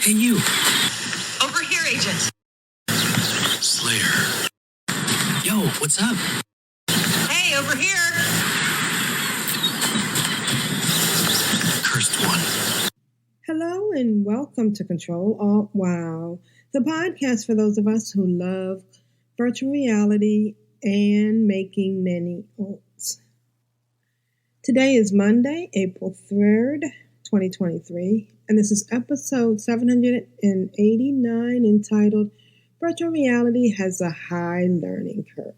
Hey, you. Over here, Agent. Slayer. Yo, what's up? Hey, over here. Cursed one. Hello and welcome to Ctrl Alt WoW, the podcast for those of us who love virtual reality and making many alts. Today is Monday, April 3rd, 2023, and this is episode 789 entitled Virtual Reality Has a High Learning Curve.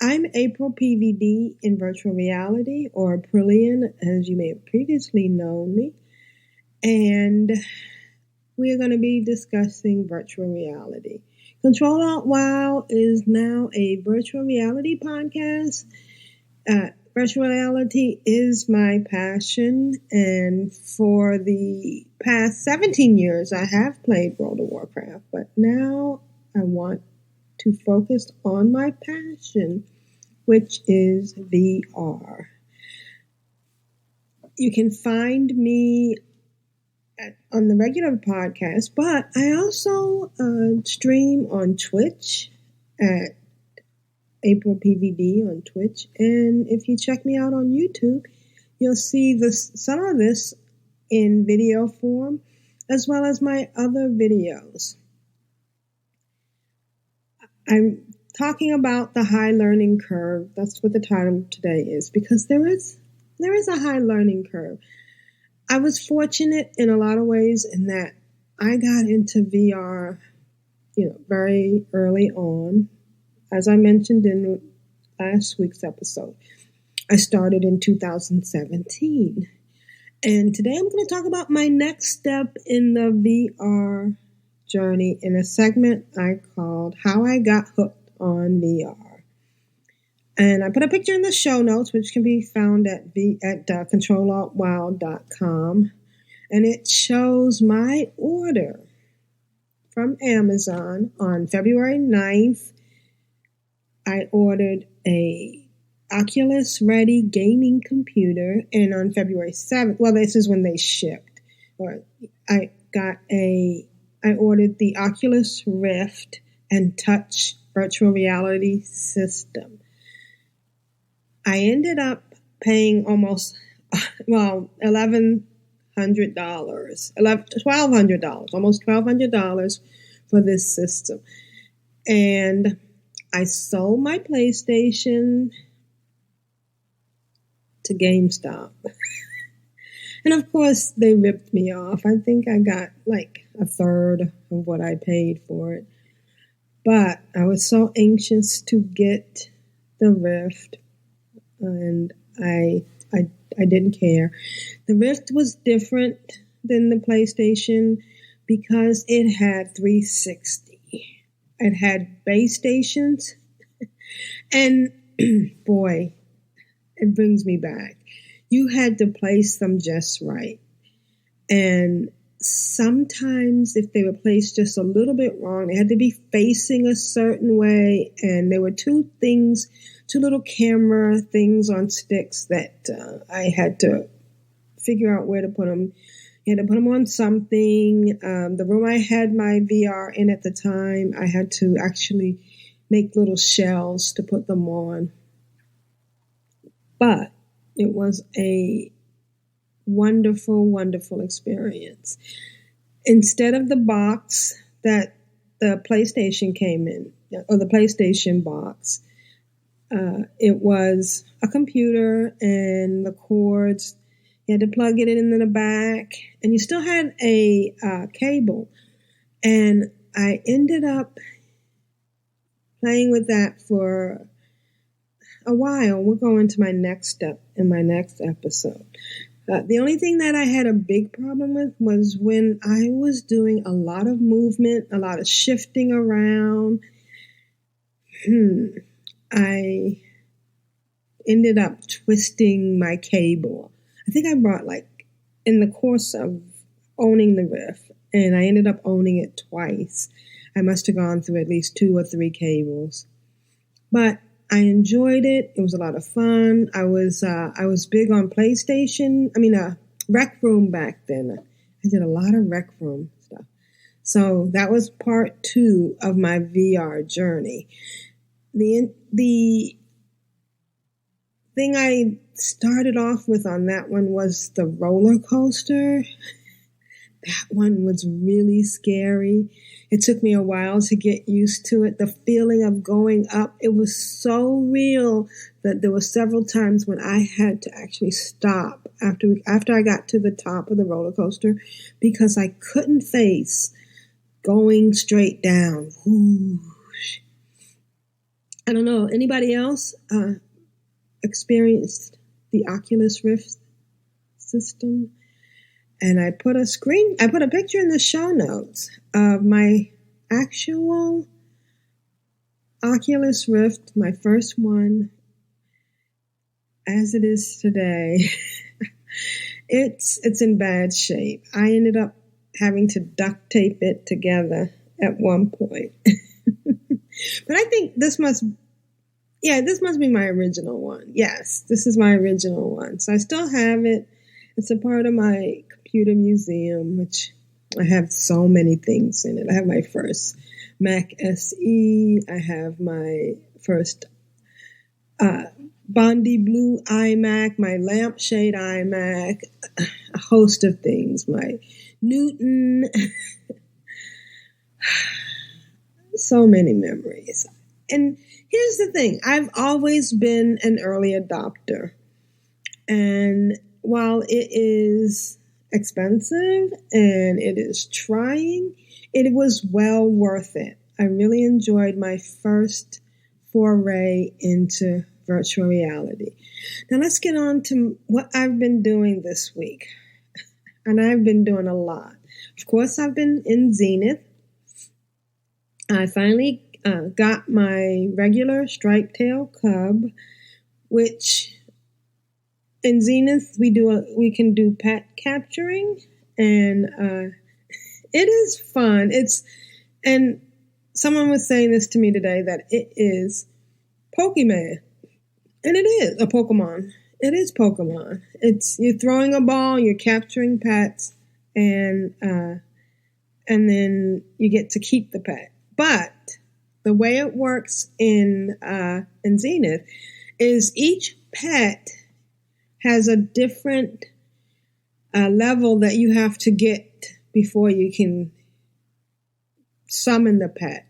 I'm AprilPvd in virtual reality, or Aprillian, as you may have previously known me. And we are going to be discussing virtual reality. Ctrl Alt WoW is now a virtual reality podcast. Virtual reality is my passion, and for the past 17 years I have played World of Warcraft, but now I want to focus on my passion, which is VR. You can find me on the regular podcast, but I also stream on Twitch at AprilPvd on Twitch, and if you check me out on YouTube, you'll see some of this in video form, as well as my other videos. I'm talking about the high learning curve. That's what the title today is, because there is a high learning curve. I was fortunate in a lot of ways in that I got into VR, very early on. As I mentioned in last week's episode, I started in 2017. And today I'm going to talk about my next step in the VR journey in a segment I called How I Got Hooked on VR. And I put a picture in the show notes, which can be found at controlaltwow.com. And it shows my order from Amazon on February 9th. I ordered a Oculus Ready gaming computer, and on February 7th, well, this is when they shipped, I ordered the Oculus Rift and Touch virtual reality system. I ended up paying almost, $1,200, almost $1,200 for this system. And I sold my PlayStation to GameStop. And of course, they ripped me off. I think I got like a third of what I paid for it. But I was so anxious to get the Rift, and I didn't care. The Rift was different than the PlayStation because it had 360. It had base stations, and boy, it brings me back. You had to place them just right. And sometimes if they were placed just a little bit wrong, they had to be facing a certain way. And there were two little camera things on sticks that I had to figure out where to put them. You had to put them on something. The room I had my VR in at the time, I had to actually make little shells to put them on. But it was a wonderful, wonderful experience. Instead of the box that the PlayStation came in, or the PlayStation box, it was a computer and the cords. You had to plug it in the back, and you still had a cable. And I ended up playing with that for a while. We'll go into my next step in my next episode. The only thing that I had a big problem with was when I was doing a lot of movement, a lot of shifting around. I ended up twisting my cable. I think I brought, in the course of owning the Rift, and I ended up owning it twice. I must have gone through at least 2 or 3 cables. But I enjoyed it. It was a lot of fun. I was big on PlayStation. Rec Room back then. I did a lot of Rec Room stuff. So that was part 2 of my VR journey. The thing I started off with on that one was the roller coaster. That one was really scary. It took me a while to get used to it. The feeling of going up, it was so real that there were several times when I had to actually stop after I got to the top of the roller coaster because I couldn't face going straight down. Whoosh. I don't know. Anybody else experienced the Oculus Rift system? And I put a picture in the show notes of my actual Oculus Rift, my first one, as it is today. It's in bad shape. I ended up having to duct tape it together at one point. But I think this must be my original one. Yes, this is my original one. So I still have it. It's a part of my computer museum, which I have so many things in it. I have my first Mac SE. I have my first Bondi Blue iMac, my lampshade iMac, a host of things. My Newton. So many memories. And here's the thing. I've always been an early adopter. And while it is expensive and it is trying, it was well worth it. I really enjoyed my first foray into virtual reality. Now let's get on to what I've been doing this week. And I've been doing a lot. Of course, I've been in Zenith. I finally got my regular striped tail cub, which in Zenith we can do pet capturing, and it is fun. And someone was saying this to me today that it is Pokemon, and it is a Pokemon. It is Pokemon. You're throwing a ball, you're capturing pets, and then you get to keep the pet. But the way it works in Zenith is each pet has a different level that you have to get before you can summon the pet.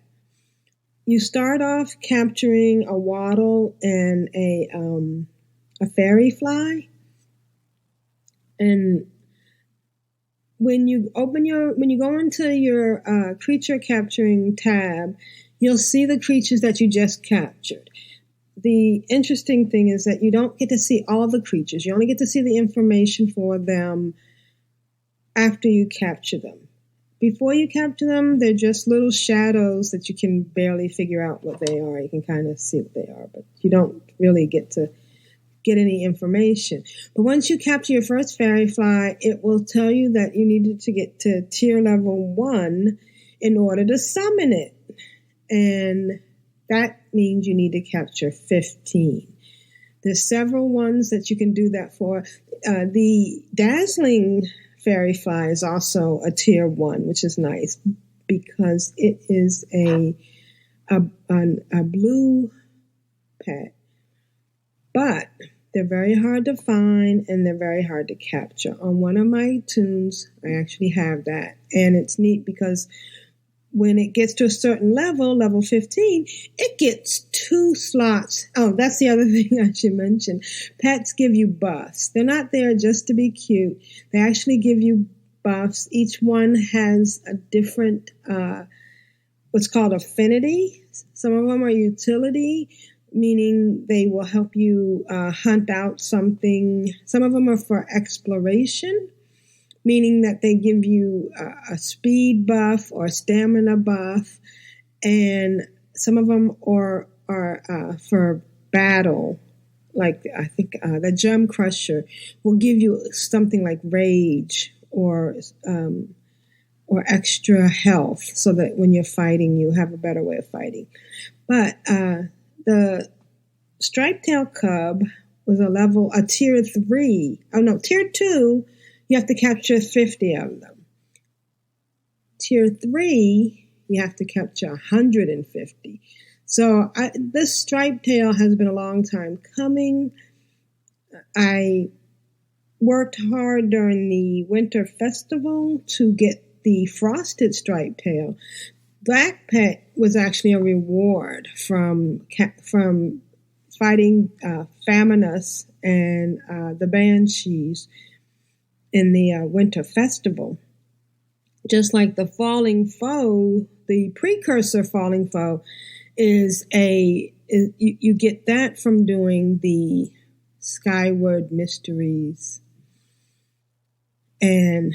You start off capturing a waddle and a fairy fly, and when you go into your creature capturing tab, you'll see the creatures that you just captured. The interesting thing is that you don't get to see all the creatures. You only get to see the information for them after you capture them. Before you capture them, they're just little shadows that you can barely figure out what they are. You can kind of see what they are, but you don't really get to get any information. But once you capture your first fairy fly, it will tell you that you needed to get to tier level 1 in order to summon it. And that means you need to capture 15. There's several ones that you can do that for. The dazzling fairy fly is also a tier 1, which is nice because it is a blue pet. But they're very hard to find and they're very hard to capture. On one of my tunes, I actually have that. And it's neat because when it gets to a certain level, level 15, it gets 2 slots. Oh, that's the other thing I should mention. Pets give you buffs. They're not there just to be cute. They actually give you buffs. Each one has a different, what's called affinity. Some of them are utility, meaning they will help you hunt out something. Some of them are for exploration, meaning that they give you a speed buff or a stamina buff, and some of them are for battle. Like I think the Gem Crusher will give you something like rage or extra health, so that when you're fighting, you have a better way of fighting. But the Striped Tail Cub was a tier 3. Oh no, tier 2. You have to capture 50 of them. tier 3, you have to capture 150. So this striped tail has been a long time coming. I worked hard during the winter festival to get the frosted striped tail. Black Pet was actually a reward from fighting Faminus and the Banshees in the winter festival. Just like the Falling Foe, the precursor Falling Foe is you get that from doing the Skyward Mysteries. And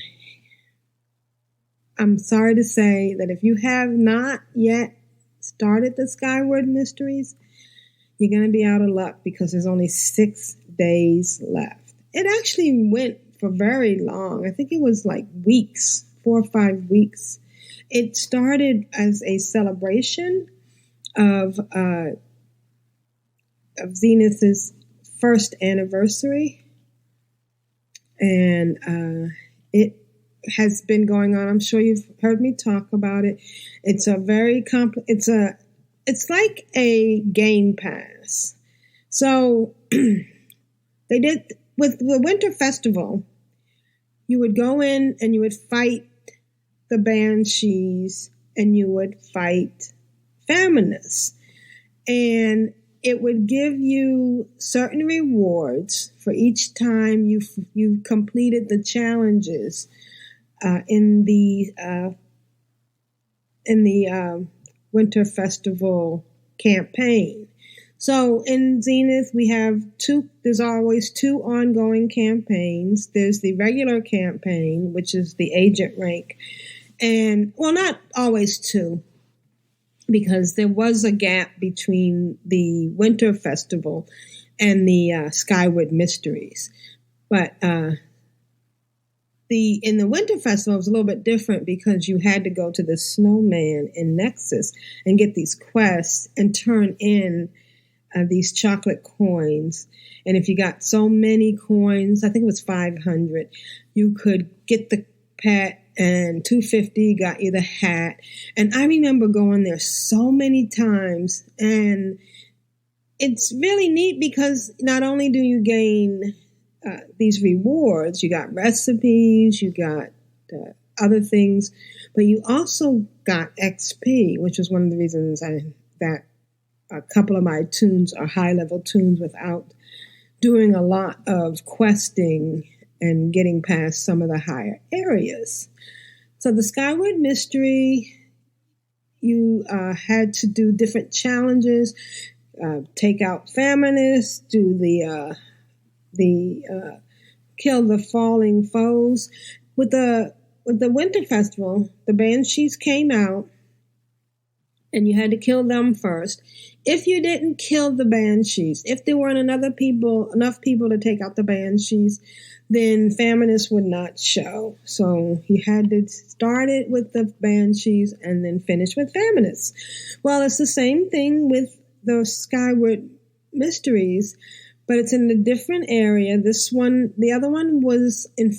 I'm sorry to say that if you have not yet started the Skyward Mysteries, you're going to be out of luck because there's only 6 days left. It actually went for very long. I think it was like weeks, 4 or 5 weeks. It started as a celebration of Zenith's first anniversary, and it has been going on. I'm sure you've heard me talk about it. It's a very it's like a game pass. So they did with the winter festival. You would go in and you would fight the Banshees and you would fight Faminus, and it would give you certain rewards for each time you completed the challenges in the winter festival campaign. So in Zenith, we have there's always 2 ongoing campaigns. There's the regular campaign, which is the agent rank. And, well, not always 2, because there was a gap between the winter festival and the Skyward Mysteries. But in the winter festival, it was a little bit different because you had to go to the snowman in Nexus and get these quests and turn in these chocolate coins. And if you got so many coins, I think it was 500, you could get the pet, and 250 got you the hat. And I remember going there so many times, and it's really neat because not only do you gain these rewards, you got recipes, you got other things, but you also got XP, which was one of the reasons that a couple of my tunes are high-level tunes without doing a lot of questing and getting past some of the higher areas. So the Skyward Mystery, you had to do different challenges, take out Faminus, do the kill the falling foes. With the Winter Festival, the Banshees came out, and you had to kill them first. If you didn't kill the Banshees, if there weren't enough people to take out the Banshees, then Faminus would not show. So you had to start it with the Banshees and then finish with Faminus. Well, it's the same thing with the Skyward Mysteries, but it's in a different area. The other one was in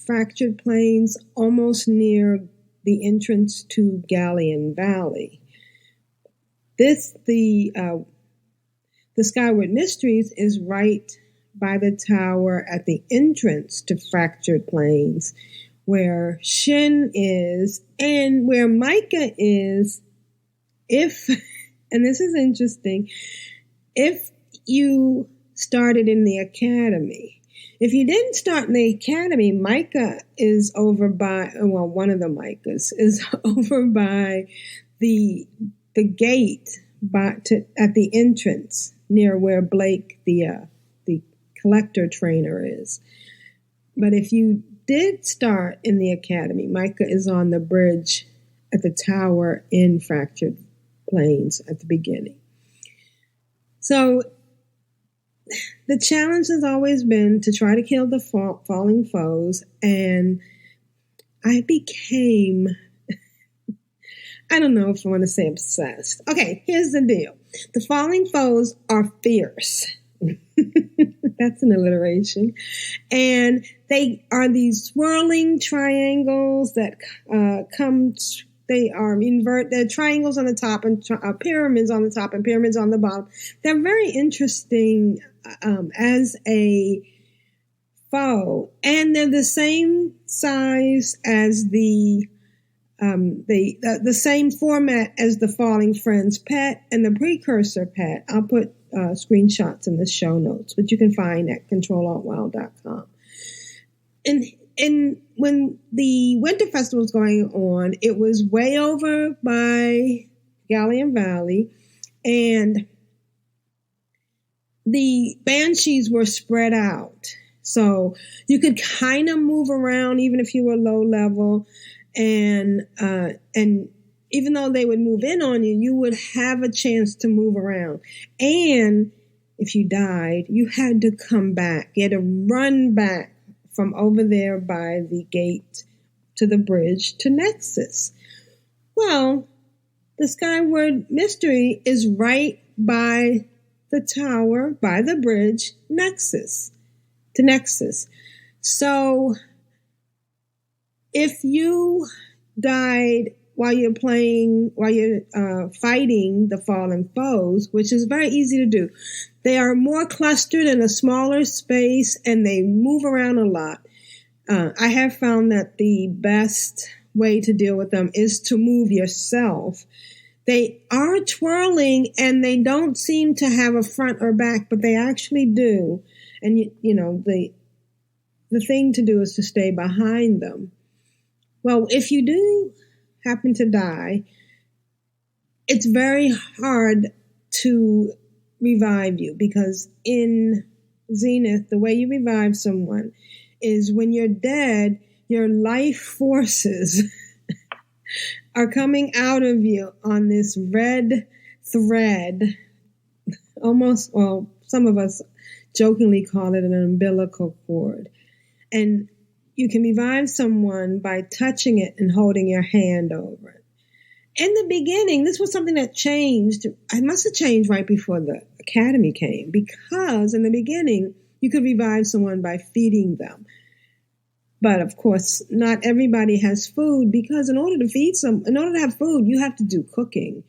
Fractured Plains, almost near the entrance to Galleon Valley. The Skyward Mysteries is right by the tower at the entrance to Fractured Plains, where Shin is and where Micah is. And this is interesting, if you started in the academy. If you didn't start in the academy, Micah is over by, well, one of the Micahs is over by the gate at the entrance near where Blake, the collector trainer, is. But if you did start in the academy, Micah is on the bridge at the tower in Fractured Plains at the beginning. So the challenge has always been to try to kill the falling foes, and I became, I don't know if I want to say obsessed. Okay, here's the deal. The falling foes are fierce. That's an alliteration. And they are these swirling triangles that they are they're triangles on the top and pyramids on the top and pyramids on the bottom. They're very interesting as a foe, and they're the same size as the same format as the Falling Friends pet and the Precursor pet. I'll put screenshots in the show notes, which you can find at CtrlAltWow.com. And when the Winter Festival was going on, it was way over by Galleon Valley, and the Banshees were spread out. So you could kind of move around even if you were low level, and even though they would move in on you, you would have a chance to move around. And if you died, you had to come back. You had to run back from over there by the gate to the bridge to Nexus. Well, the Skyward Mystery is right by the tower, by the bridge, to Nexus. So if you died while you're fighting the fallen foes, which is very easy to do, they are more clustered in a smaller space and they move around a lot. I have found that the best way to deal with them is to move yourself. They are twirling and they don't seem to have a front or back, but they actually do. And the thing to do is to stay behind them. Well, if you do happen to die, it's very hard to revive you, because in Zenith, the way you revive someone is when you're dead, your life forces are coming out of you on this red thread, almost, well, some of us jokingly call it an umbilical cord. And you can revive someone by touching it and holding your hand over it. In the beginning, this was something that changed. It must have changed right before the Academy came, because in the beginning, you could revive someone by feeding them. But of course, not everybody has food, because in order to have food, you have to do cooking.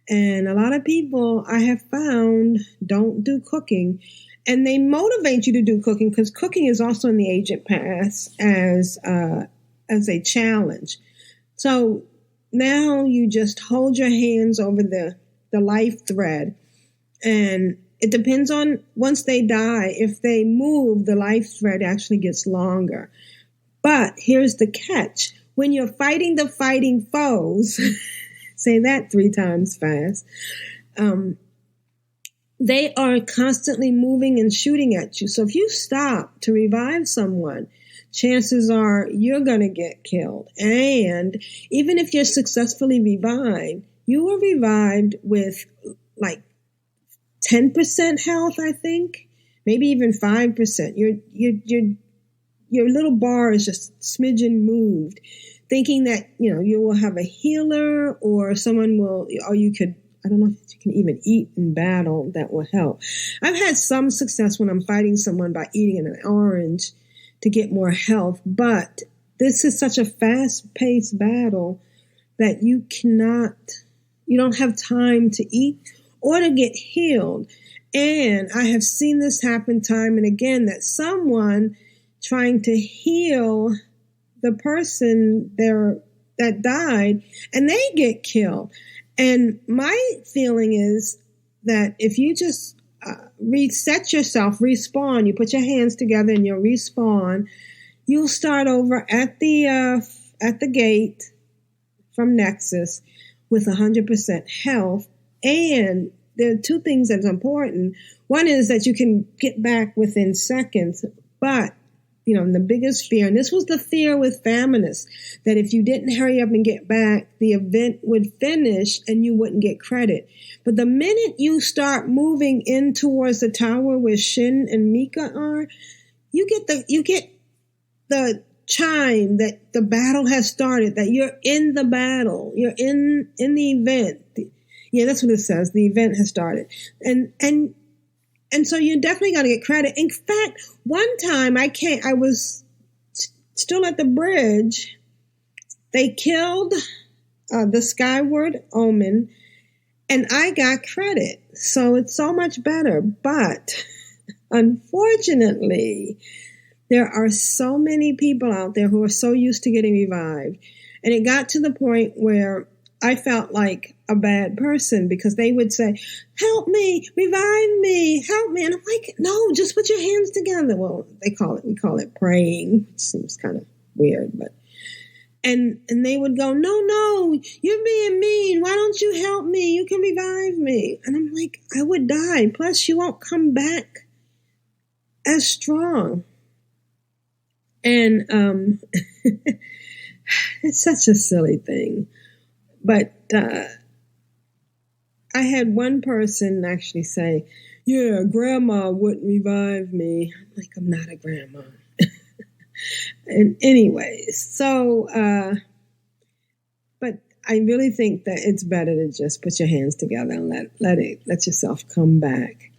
And a lot of people I have found don't do cooking. And they motivate you to do cooking, because cooking is also in the Agent Pass as a challenge. So now you just hold your hands over the life thread, and it depends on, once they die, if they move, the life thread actually gets longer. But here's the catch. When you're fighting the fighting foes, say that 3 times fast, they are constantly moving and shooting at you. So if you stop to revive someone, chances are you're going to get killed. And even if you're successfully revived, you were revived with like 10% health, I think, maybe even 5%. Your little bar is just smidgen moved, thinking that, you will have a healer, or someone will, or you could, I don't know if you can even eat in battle. That will help. I've had some success when I'm fighting someone by eating an orange to get more health, but this is such a fast-paced battle that you don't have time to eat or to get healed. And I have seen this happen time and again, that someone trying to heal the person that died, and they get killed. And my feeling is that if you just reset yourself, respawn, you put your hands together and you'll respawn, you'll start over at the gate from Nexus with 100% health. And there are 2 things that's important. One is that you can get back within seconds, but the biggest fear, and this was the fear with Famines, that if you didn't hurry up and get back, the event would finish and you wouldn't get credit. But the minute you start moving in towards the tower where Shin and Mika are, you get the chime that the battle has started, that you're in the battle, you're in the event. Yeah, that's what it says. The event has started. And And so you definitely got to get credit. In fact, one time I was still at the bridge. They killed the Skyward Omen, and I got credit. So it's so much better. But unfortunately, there are so many people out there who are so used to getting revived. And it got to the point where I felt like a bad person because they would say, help me, revive me, help me. And I'm like, no, just put your hands together. Well, we call it praying, which seems kind of weird, but, and they would go, no, you're being mean. Why don't you help me? You can revive me. And I'm like, I would die. Plus you won't come back as strong. And, it's such a silly thing. But I had one person actually say, yeah, grandma wouldn't revive me. I'm like, I'm not a grandma. And anyways, so, but I really think that it's better to just put your hands together and let yourself come back.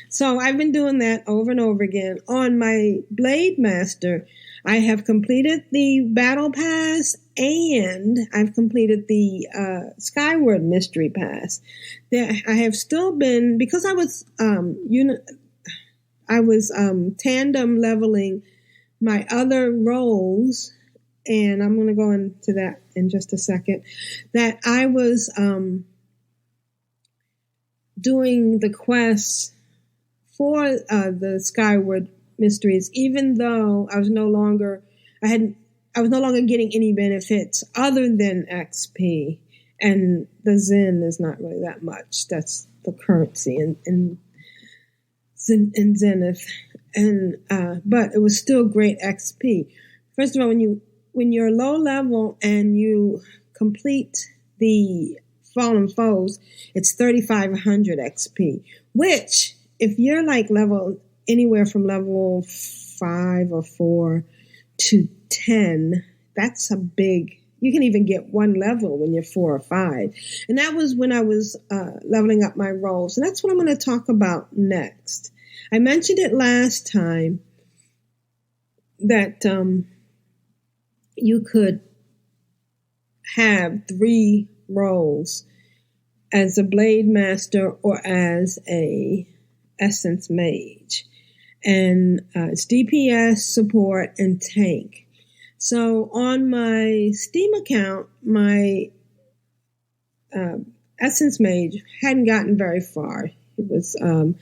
So I've been doing that over and over again. On my Blade Master, I have completed the Battle Pass and I've completed the Skyward Mystery Pass. I have still been, because I was tandem leveling my other roles, and I'm going to go into that in just a second, that I was doing the quests for the Skyward Mysteries, even though I was no longer getting any benefits other than XP, and the Zen is not really that much. That's the currency in Zenith, and but it was still great XP. First of all, when you're low level and you complete the Fallen Foes, it's 3,500 XP, which if you're like anywhere from level 5 or 4 to 10, that's a big, you can even get one level when you're 4 or 5. And that was when I was leveling up my roles. And that's what I'm going to talk about next. I mentioned it last time that you could have 3 roles as a Blade Master or as a Essence Mage. And it's DPS, support, and tank. So on my Steam account, my Essence Mage hadn't gotten very far. It was a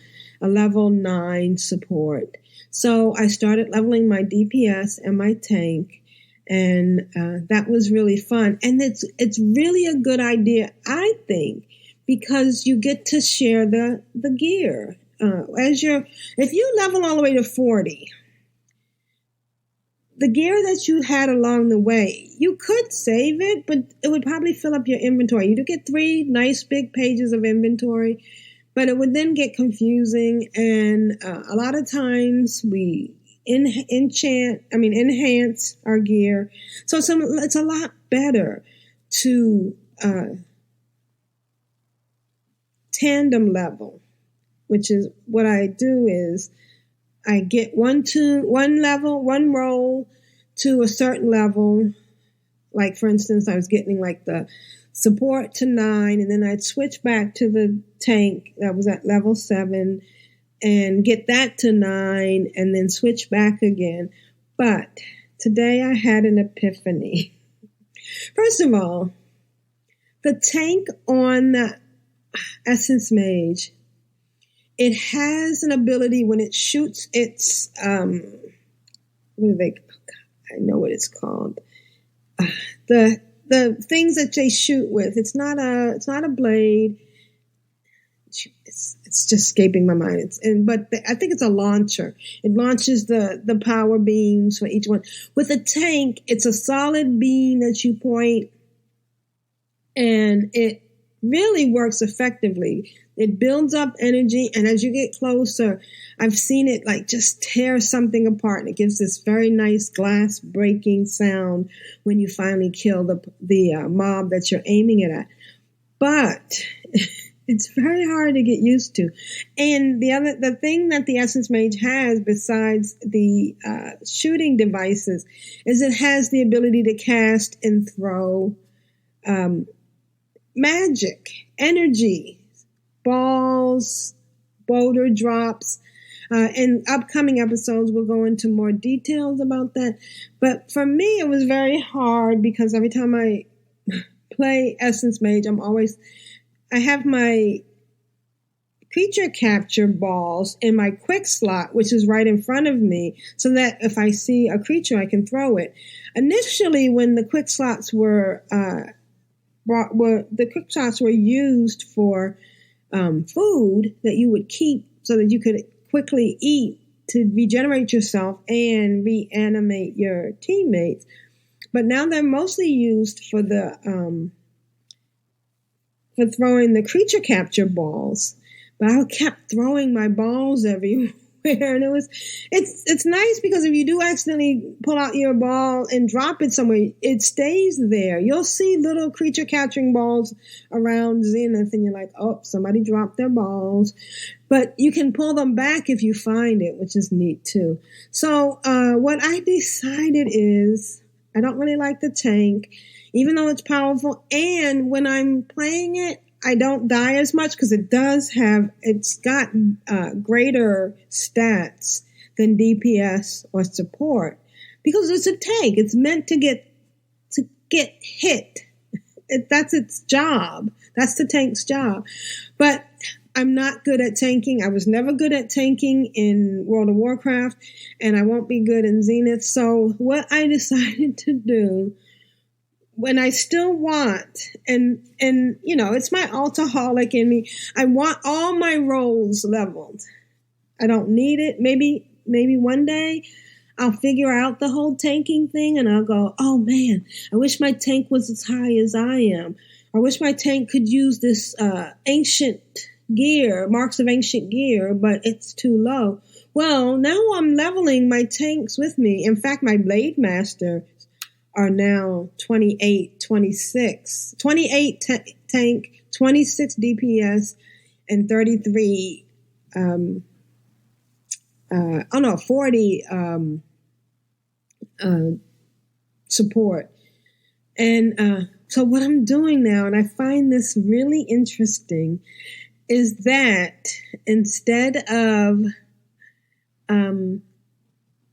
level 9 support. So I started leveling my DPS and my tank, and that was really fun. And it's really a good idea, I think, because you get to share the gear. If you level all the way to 40, the gear that you had along the way, you could save it, but it would probably fill up your inventory. You do get 3 nice big pages of inventory, but it would then get confusing. And a lot of times we enhance our gear. So it's a lot better to tandem level, which is what I do is I get one role to a certain level. Like, for instance, I was getting like the support to 9, and then I'd switch back to the tank that was at level 7 and get that to 9 and then switch back again. But today I had an epiphany. First of all, the tank on the Essence Mage, it has an ability when it shoots its, I know what it's called. The things that they shoot with. It's not a blade. It's just escaping my mind. I think it's a launcher. It launches the power beams for each one. With a tank, it's a solid beam that you point, and it really works effectively. It builds up energy, and as you get closer, I've seen it like just tear something apart, and it gives this very nice glass breaking sound when you finally kill the mob that you're aiming it at. But It's very hard to get used to. And the thing that the Essence Mage has, besides the shooting devices, is it has the ability to cast and throw magic, energy, balls, boulder drops. In upcoming episodes, we'll go into more details about that. But for me, it was very hard because every time I play Essence Mage, I have my creature capture balls in my quick slot, which is right in front of me, so that if I see a creature, I can throw it. Initially, when the quick slots were used for food that you would keep so that you could quickly eat to regenerate yourself and reanimate your teammates. But now they're mostly used for for throwing the creature capture balls. But I kept throwing my balls everywhere, and it's nice because if you do accidentally pull out your ball and drop it somewhere, it stays there. You'll see little creature capturing balls around Zenith, and you're like, oh, somebody dropped their balls. But you can pull them back if you find it, which is neat too. So what I decided is I don't really like the tank, even though it's powerful. And when I'm playing it, I don't die as much because it's got greater stats than DPS or support because it's a tank. It's meant to get hit. That's its job. That's the tank's job. But I'm not good at tanking. I was never good at tanking in World of Warcraft, and I won't be good in Zenith. So what I decided to do, when I still want, and you know, it's my altaholic in me, I want all my roles leveled. I don't need it. Maybe one day I'll figure out the whole tanking thing and I'll go, oh man, I wish my tank was as high as I am. I wish my tank could use this ancient gear, marks of ancient gear, but it's too low. Well, now I'm leveling my tanks with me. In fact, my Blade Master are now 28 tank, 26 DPS, and 40 support. And so what I'm doing now, and I find this really interesting, is that instead of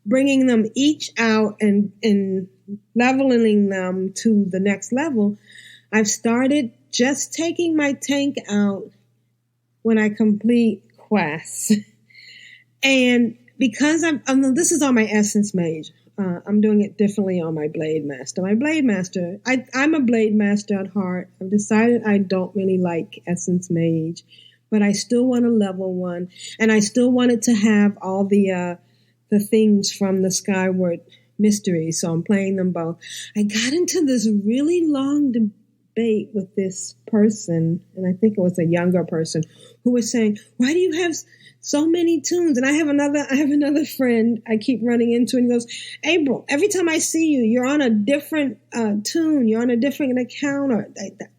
bringing them each out and leveling them to the next level, I've started just taking my tank out when I complete quests. And because this is on my Essence Mage, I'm doing it differently on my Blade Master. My Blade Master, I'm a Blade Master at heart. I've decided I don't really like Essence Mage, but I still want to level one, and I still wanted to have all the things from the Skyward Mystery, so I'm playing them both. I got into this really long debate with this person, and I think it was a younger person, who was saying, why do you have so many tunes? And I have another friend I keep running into, and he goes, April, every time I see you, you're on a different tune, you're on a different account, or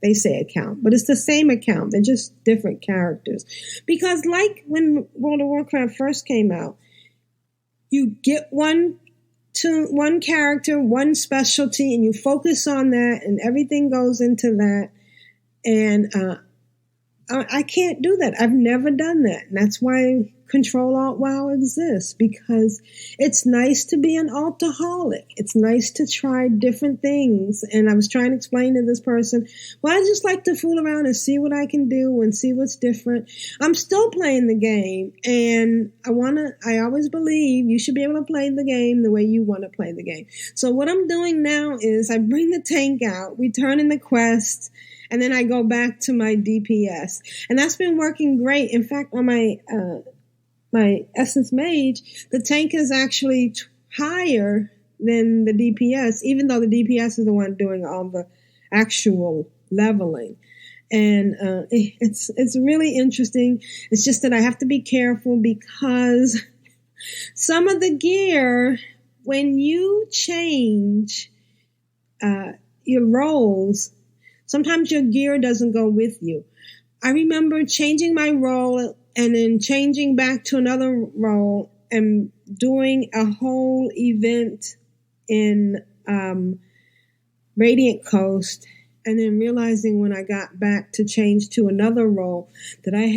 they say account, but it's the same account, they're just different characters. Because like when World of Warcraft first came out, you get one character, one specialty, and you focus on that, and everything goes into that. And I can't do that. I've never done that. And that's why Ctrl-Alt-WoW exists, because it's nice to be an altaholic. It's nice to try different things. And I was trying to explain to this person, well, I just like to fool around and see what I can do and see what's different. I'm still playing the game, and I always believe you should be able to play the game the way you want to play the game. So what I'm doing now is I bring the tank out, we turn in the quest, and then I go back to my DPS. And that's been working great. In fact, on my Essence Mage, the tank is actually higher than the DPS, even though the DPS is the one doing all the actual leveling. And it's really interesting. It's just that I have to be careful because some of the gear, when you change your roles, sometimes your gear doesn't go with you. I remember changing my role and then changing back to another role and doing a whole event in Radiant Coast, and then realizing when I got back to change to another role that I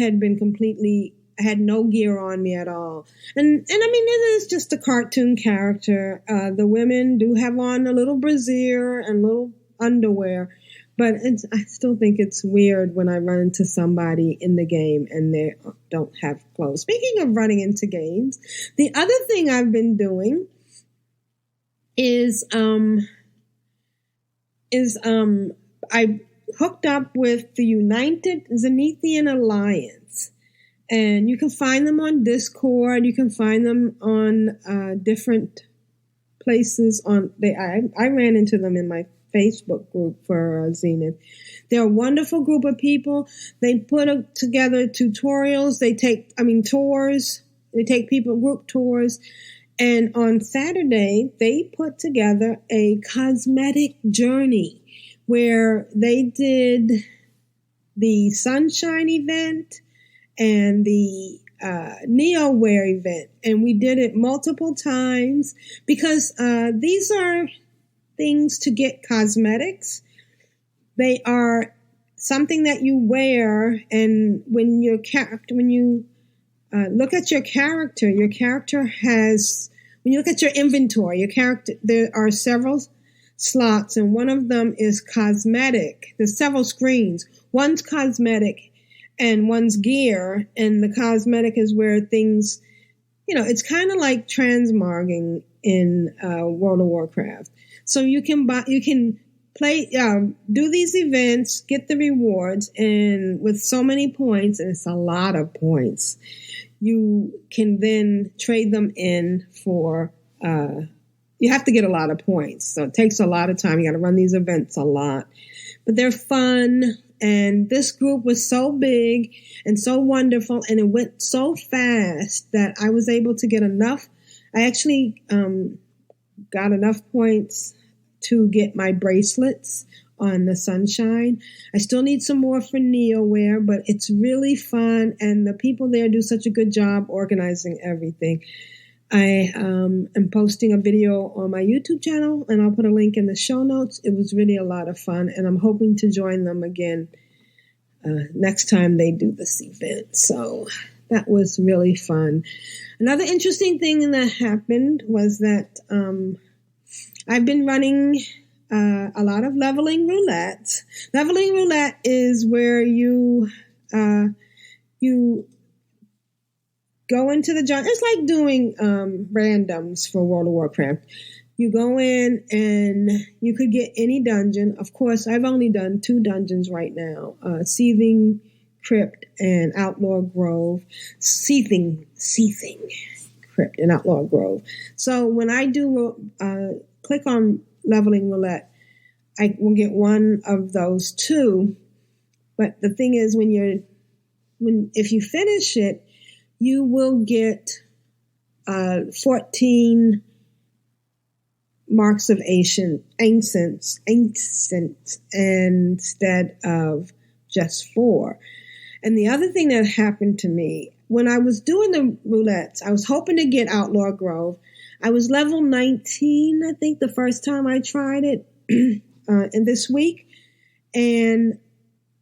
had no gear on me at all. And I mean, it is just a cartoon character. The women do have on a little brassiere and little underwear, but I still think it's weird when I run into somebody in the game and they don't have clothes. Speaking of running into games, the other thing I've been doing is I hooked up with the United Zenithian Alliance, and you can find them on Discord. You can find them on different places. I ran into them in my Facebook group for Zenith. They're a wonderful group of people. They put together tutorials. They take tours. They take people group tours. And on Saturday, they put together a cosmetic journey where they did the Sunshine event and the NeoWare event. And we did it multiple times because these are things to get cosmetics. They are something that you wear, and when you look at your character has, when you look at your inventory, there are several slots, and one of them is cosmetic. There's several screens. One's cosmetic and one's gear, and the cosmetic is where things, it's kind of like transmogging in World of Warcraft. So you can play, do these events, get the rewards, and with so many points, and it's a lot of points, you can then trade them in for, you have to get a lot of points. So it takes a lot of time. You got to run these events a lot. But they're fun. And this group was so big and so wonderful. And it went so fast that I was able to get enough. I actually got enough points to get my bracelets on the Sunshine. I still need some more for NeoWare, but it's really fun, and the people there do such a good job organizing everything. I am posting a video on my YouTube channel, and I'll put a link in the show notes. It was really a lot of fun, and I'm hoping to join them again next time they do this event. So that was really fun. Another interesting thing that happened was that I've been running a lot of leveling roulette. Leveling roulette is where you go into the dungeon. It's like doing randoms for World of Warcraft. You go in and you could get any dungeon. Of course, I've only done 2 dungeons right now: Seething Crypt and Outlaw Grove. Seething Crypt and Outlaw Grove. So when I do click on leveling roulette, I will get one of those 2. But the thing is, if you finish it, you will get 14 marks of ancient instead of just 4. And the other thing that happened to me, when I was doing the roulettes, I was hoping to get Outlaw Grove. I was level 19, I think, the first time I tried it in this week. And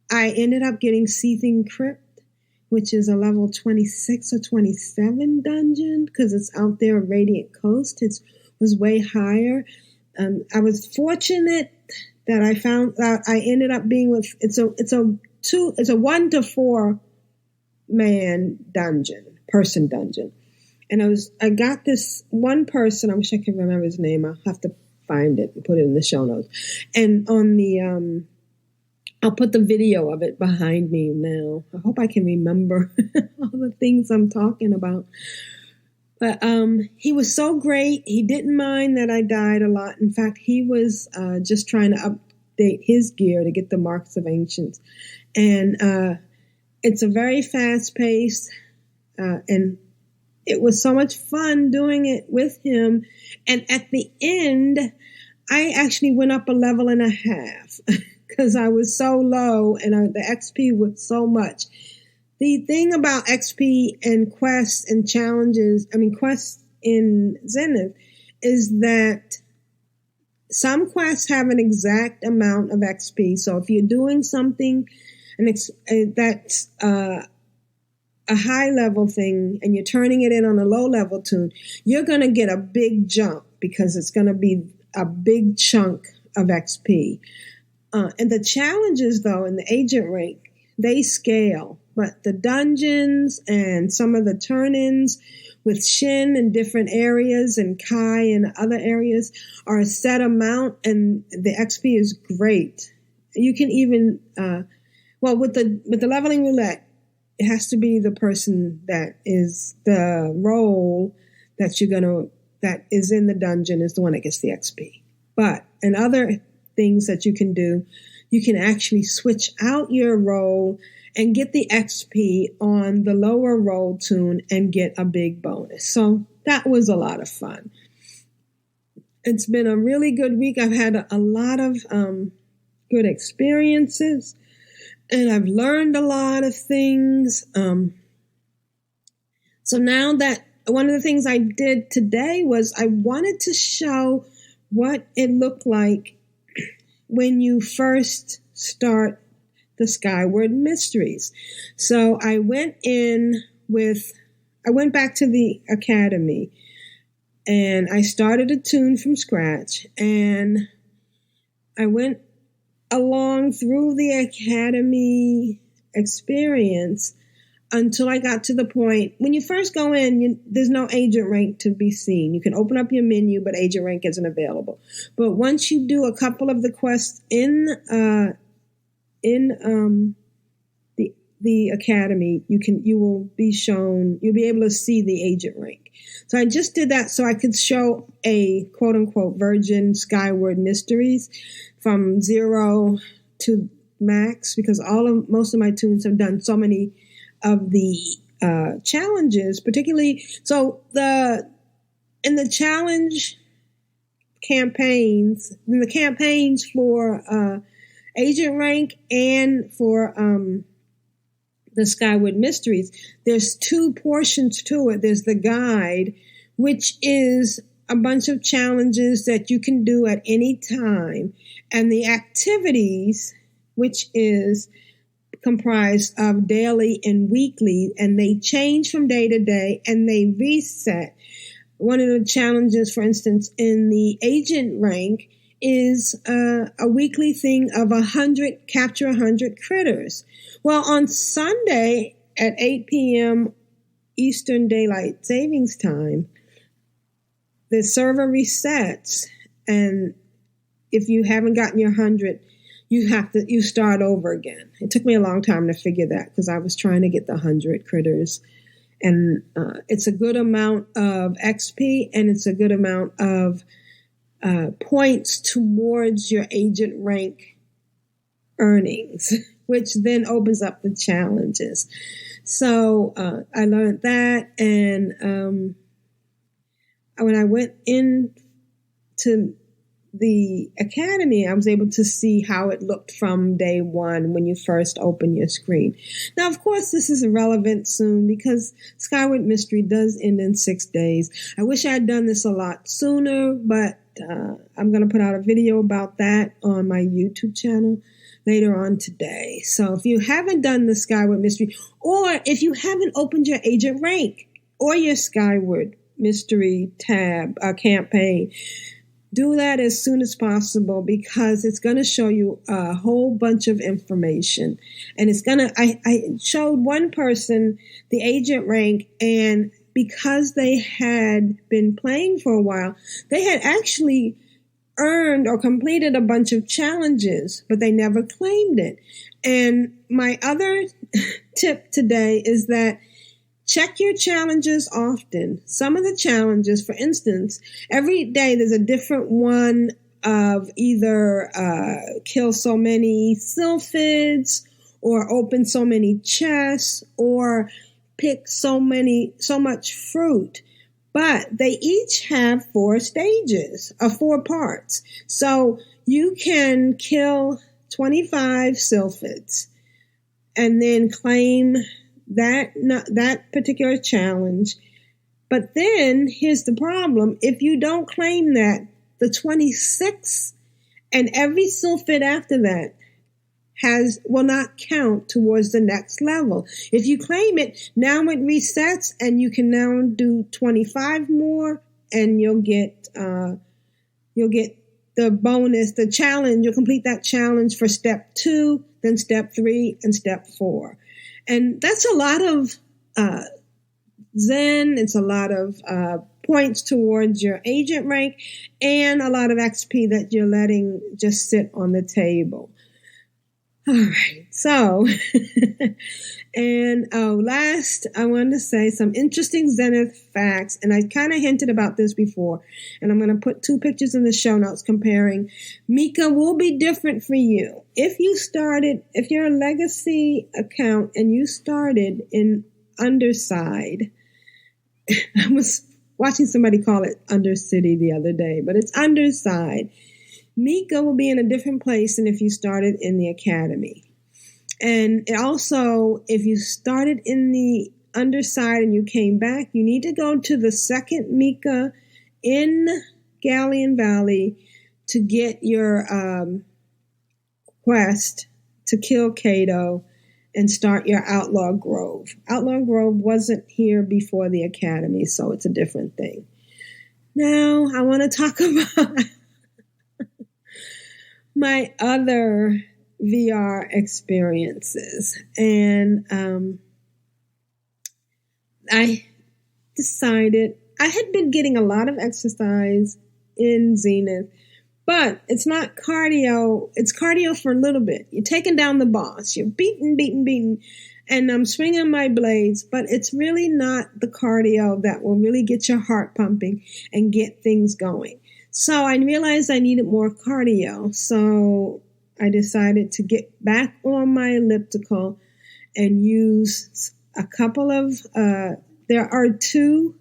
I ended up getting Seething Crypt, which is a level 26 or 27 dungeon, because it's out there on Radiant Coast. It was way higher. I was fortunate that I found out I ended up being with, it's a 1 to 4 person dungeon. And I got this one person, I wish I could remember his name. I'll have to find it and put it in the show notes. And on the, I'll put the video of it behind me now. I hope I can remember all the things I'm talking about. But he was so great. He didn't mind that I died a lot. In fact, he was just trying to update his gear to get the Marks of Ancients. And it's a very fast pace. And it was so much fun doing it with him. And at the end, I actually went up a level and a half. because I was so low and the XP was so much. The thing about XP and quests and challenges, quests in Zenith, is that some quests have an exact amount of XP. So if you're doing something that's a high level thing and you're turning it in on a low level toon, you're going to get a big jump because it's going to be a big chunk of XP. And the challenges, though, in the agent rank, they scale. But the dungeons and some of the turn-ins with Shin in different areas and Kai in other areas are a set amount, and the XP is great. You can even, with the leveling roulette, it has to be the person that is the role that is in the dungeon is the one that gets the XP. But in other things that you can do, you can actually switch out your role and get the XP on the lower roll toon and get a big bonus. So that was a lot of fun. It's been a really good week. I've had a lot of good experiences, and I've learned a lot of things. So now that one of the things I did today was I wanted to show what it looked like when you first start the Skyward Mysteries. So I went back to the Academy and I started a toon from scratch, and I went along through the Academy experience until I got to the point when you first go in, there's no agent rank to be seen. You can open up your menu, but agent rank isn't available. But once you do a couple of the quests in the Academy, you'll be able to see the agent rank. So I just did that so I could show a quote unquote virgin Skyward Mysteries from 0 to max, because most of my toons have done so many of the challenges, particularly in the challenge campaigns, in the campaigns for agent rank and for the Skyward Mysteries, there's two portions to it. There's the guide, which is a bunch of challenges that you can do at any time, and the activities, which is comprised of daily and weekly, and they change from day to day and they reset. One of the challenges, for instance, in the agent rank is a weekly thing of capture 100 critters. Well, on Sunday at 8 p.m. Eastern Daylight Savings Time, the server resets, and if you haven't gotten your 100, you start over again. It took me a long time to figure that because I was trying to get the 100 critters, and it's a good amount of XP and it's a good amount of points towards your agent rank earnings, which then opens up the challenges. So I learned that, and when I went into the Academy, I was able to see how it looked from day one when you first open your screen. Now, of course, this is irrelevant soon because Skyward Mystery does end in 6 days. I wish I had done this a lot sooner, but I'm going to put out a video about that on my YouTube channel later on today. So if you haven't done the Skyward Mystery, or if you haven't opened your agent rank or your Skyward Mystery tab campaign, do that as soon as possible because it's going to show you a whole bunch of information. And it's going to, I showed one person the agent rank, and because they had been playing for a while, they had actually earned or completed a bunch of challenges, but they never claimed it. And my other tip today is that check your challenges often. Some of the challenges, for instance, every day there's a different one of either kill so many sylphids or open so many chests or pick so much fruit. But they each have 4 stages of 4 parts. So you can kill 25 Silphits and then claim that particular challenge. But then here's the problem. If you don't claim that, the 26 and every Silphit after that will not count towards the next level. If you claim it, now it resets and you can now do 25 more and you'll get the bonus, the challenge. You'll complete that challenge for step 2, then step 3, and step 4. And that's a lot of Zen. It's a lot of points towards your agent rank and a lot of XP that you're letting just sit on the table. All right. So, and last, I wanted to say some interesting Zenith facts. And I kind of hinted about this before. And I'm going to put 2 pictures in the show notes comparing. Mika will be different for you. If you're a legacy account and you started in Underside, I was watching somebody call it Undercity the other day, but it's Underside. Mika will be in a different place than if you started in the academy. And also, if you started in the Underside and you came back, you need to go to the second Mika in Galleon Valley to get your quest to kill Kato and start your Outlaw Grove. Outlaw Grove wasn't here before the academy, so it's a different thing. Now, I want to talk about my other VR experiences. And I decided I had been getting a lot of exercise in Zenith, but it's not cardio. It's cardio for a little bit. You're taking down the boss. You're beating, and I'm swinging my blades, but it's really not the cardio that will really get your heart pumping and get things going. So I realized I needed more cardio. So I decided to get back on my elliptical and use a couple of, there are 2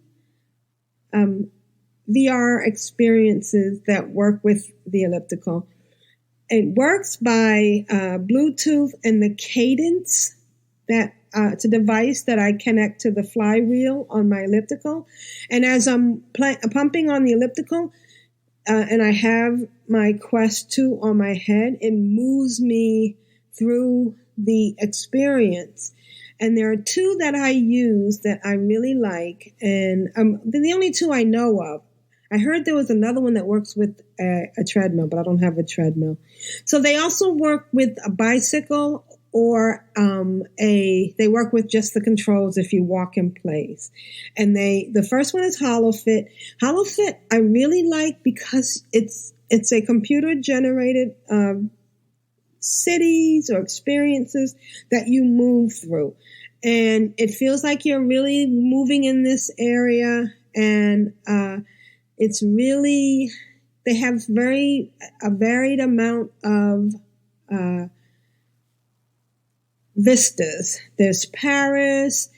VR experiences that work with the elliptical. It works by Bluetooth and the cadence that it's a device that I connect to the flywheel on my elliptical. And as I'm pumping on the elliptical, and I have my Quest 2 on my head, it moves me through the experience. And there are 2 that I use that I really like, and they're the only 2 I know of. I heard there was another one that works with a treadmill, but I don't have a treadmill. So they also work with a bicycle or they work with just the controls if you walk in place. And the first one is Holofit. Holofit I really like because it's a computer generated cities or experiences that you move through. And it feels like you're really moving in this area, and it's really, they have a varied amount of vistas. There's Paris,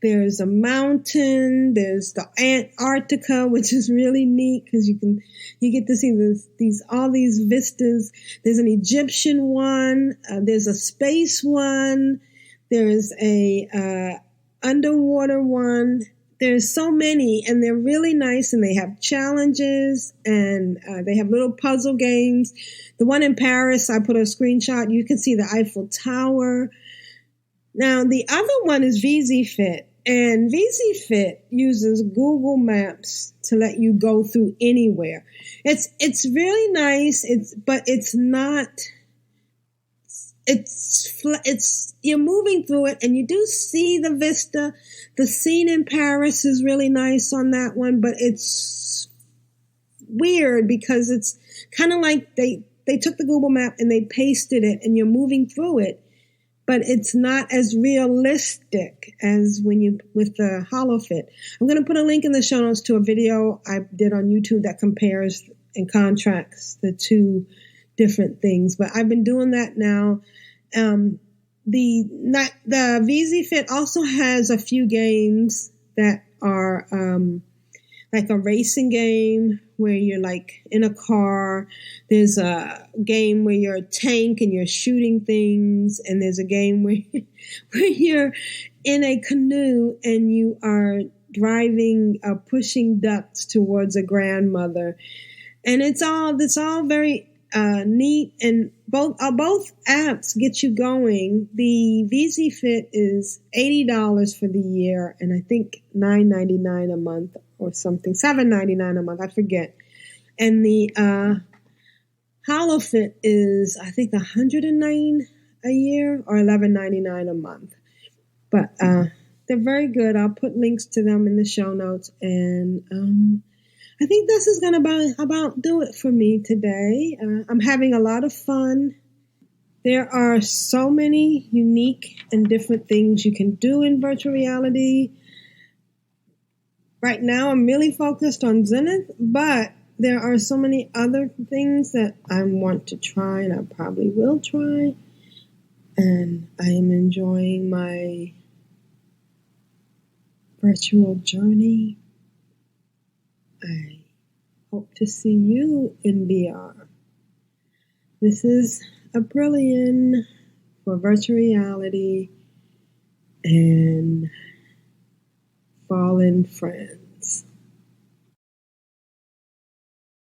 there's a mountain, there's the Antarctica, which is really neat because you get to see all these vistas. There's an Egyptian one, there's a space one, there's a underwater one. There's so many, and they're really nice, and they have challenges, and they have little puzzle games. The one in Paris, I put a screenshot. You can see the Eiffel Tower. Now, the other one is Vzfit, and Vzfit uses Google Maps to let you go through anywhere. It's really nice. But it's not. It's you're moving through it, and you do see the vista. The scene in Paris is really nice on that one, but it's weird because it's kind of like they took the Google Map and they pasted it, and you're moving through it, but it's not as realistic as with the Holofit. I'm going to put a link in the show notes to a video I did on YouTube that compares and contrasts the 2 different things, but I've been doing that now. The Vzfit also has a few games that are like a racing game where you're like in a car. There's a game where you're a tank and you're shooting things. And there's a game where you're in a canoe and you are driving, pushing ducks towards a grandmother. And it's all very neat, and both apps get you going. The Vzfit is $80 for the year, and I think $9.99 a month or something, $7.99 a month, I forget. And the Holofit is, I think, $109 a year or $11.99 a month. But they're very good. I'll put links to them in the show notes, and I think this is going to about do it for me today. I'm having a lot of fun. There are so many unique and different things you can do in virtual reality. Right now, I'm really focused on Zenith, but there are so many other things that I want to try, and I probably will try. And I am enjoying my virtual journey. I hope to see you in VR. This is Aprillian for virtual reality and fallen friends.